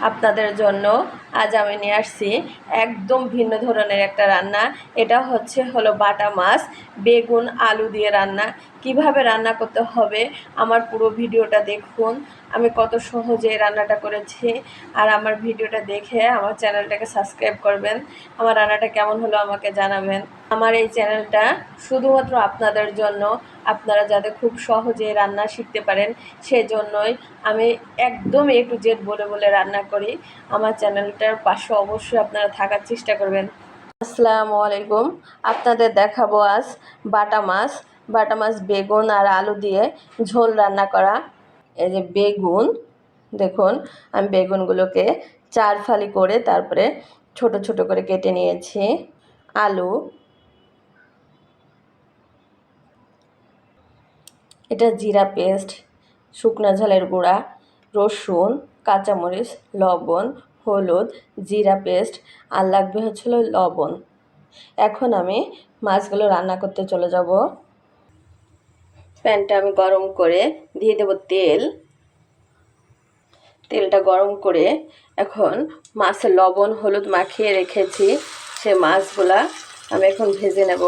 আপনাদের জন্য আজ আমি নিয়ে আসছি একদম ভিন্ন ধরনের একটা রান্না। এটা হলো বাটা মাছ বেগুন আলু দিয়ে রান্না। কিভাবে রান্না করতে হবে আমার পুরো ভিডিওটা দেখুন। আমি কত সহজে রান্নাটা করেছি। আর আমার ভিডিওটা দেখে আমার চ্যানেলটাকে সাবস্ক্রাইব করবেন। আমার রান্নাটা কেমন হলো আমাকে জানাবেন। আমার এই চ্যানেলটা শুধুমাত্র আপনাদের জন্য, আপনারা যাতে খুব সহজে রান্না শিখতে পারেন সেজন্যই আমি একদম A to Z বলে বলে রান্না করি। আমার চ্যানেলটার পাশে অবশ্যই আপনারা থাকার চেষ্টা করবেন। আসসালামু আলাইকুম। আপনাদের দেখাবো আজ বাটা মাছ বেগুন আর আলু দিয়ে ঝোল রান্না করা। এই যে বেগুন, দেখুন আমি বেগুনগুলোকে 4 ফালি করে তারপরে ছোট ছোট করে কেটে নিয়েছি। আলু, এটা জিরা পেস্ট, শুকনো ঝালের গুঁড়া, রসুন, কাঁচামরিচ, লবণ, হলুদ, জিরা পেস্ট, আর লাগবে লবণ। এখন আমি মাছগুলো রান্না করতে চলে যাব। প্যানটা আমি গরম করে দিয়ে দেব তেল। তেলটা গরম করে এখন মাছের লবণ হলুদ মাখিয়ে রেখেছি সে মাছগুলা আমি এখন ভেজে নেব।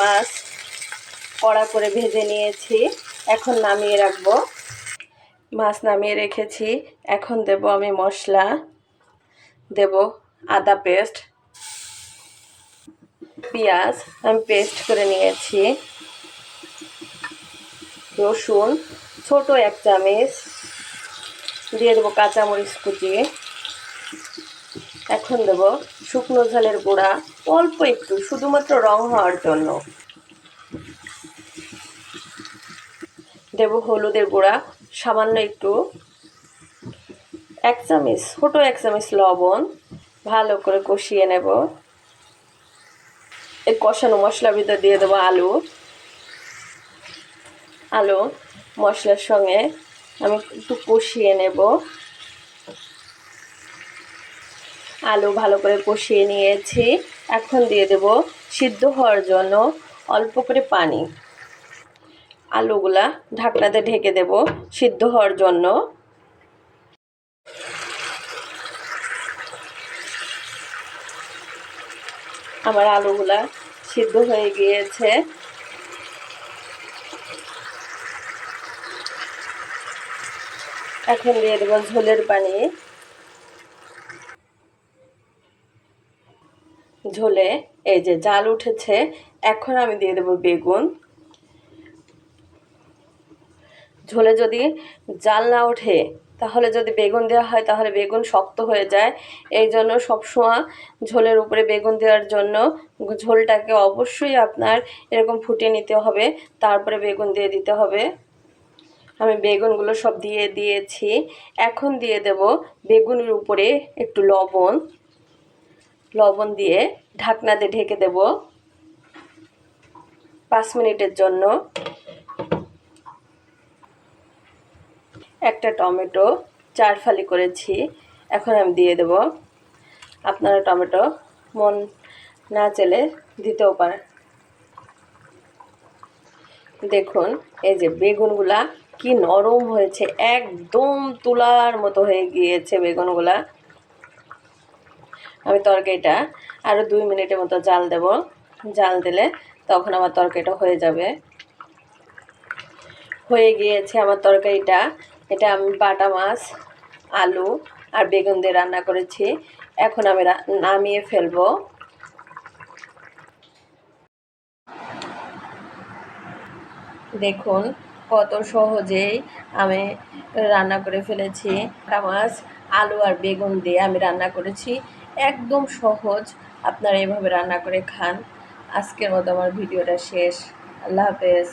মাছ কড়া করে ভেজে নিয়েছি, এখন নামিয়ে রাখবো। মাছ নামিয়ে রেখেছি, এখন দেব আমি মশলা। দেব আদা পেস্ট, পেঁয়াজ আমি পেস্ট করে নিয়েছি, রসুন ছোট 1 চামচ, দিয়ে দেবো কাঁচামরিচ কুচি। এখন দেব শুকনো ঝালের গুঁড়া অল্প একটু, শুধুমাত্র রং হওয়ার জন্য। দেব হলুদের গুঁড়া সামান্য একটু, 1 চামচ, ছোট 1 চামচ লবণ। ভালো করে কষিয়ে নেব। এই কষানো মশলার ভিতরে দিয়ে দেবো আলু মশলার সঙ্গে আমি একটু কষিয়ে নেব। আলু ভালো করে কষিয়ে নিয়েছি, এখন দিয়ে দেব সিদ্ধ হওয়ার জন্য অল্প করে পানি। আলুগুলা ঢাকনাতে ঢেকে দেব সিদ্ধ হওয়ার জন্য। আমার আলুগুলা সিদ্ধ হয়ে গিয়েছে। এখন দিয়ে দেব ঝোলের পানি। ঝোলে এই যে জাল উঠেছে, এখন আমি দিয়ে দেব বেগুন। ঝোলে যদি জাল না ওঠে তাহলে যদি বেগুন দেওয়া হয় তাহলে বেগুন শক্ত হয়ে যায়। এই জন্য সবসময় ঝোলের উপরে বেগুন দেওয়ার জন্য ঝোলটাকে অবশ্যই আপনার এরকম ফুটিয়ে নিতে হবে, তারপরে বেগুন দিয়ে দিতে হবে। আমি বেগুনগুলো সব দিয়ে দিয়েছি, এখন দিয়ে দেব বেগুনের উপরে একটু লবণ দিয়ে ঢাকনাতে ঢেকে দেব 5 মিনিটের জন্য। একটা টমেটো 4 ফালি করেছি, এখন আমি দিয়ে দেব। আপনারা টমেটো মন না চাইলে দিতেও পারেন। দেখুন এই যে বেগুনগুলা কি নরম হয়েছে, একদম তুলার মতো হয়ে গিয়েছে বেগুনগুলা। আমি তরকারিটা আরও 2 মিনিটের মতো জাল দেব। জাল দিলে তখন আমার তরকারিটা হয়ে যাবে। হয়ে গিয়েছে আমার তরকারিটা। এটা আমি বাটা মাছ আলু আর বেগুন দিয়ে রান্না করেছি। এখন আমি নামিয়ে ফেলবো। দেখুন কত সহজেই আমি রান্না করে ফেলেছি। বাটা মাছ আলু আর বেগুন দিয়ে আমি রান্না করেছি, একদম সহজ। আপনারা এভাবে রান্না করে খান। আজকের মতো আমার ভিডিওটা শেষ। আল্লাহ হাফেজ।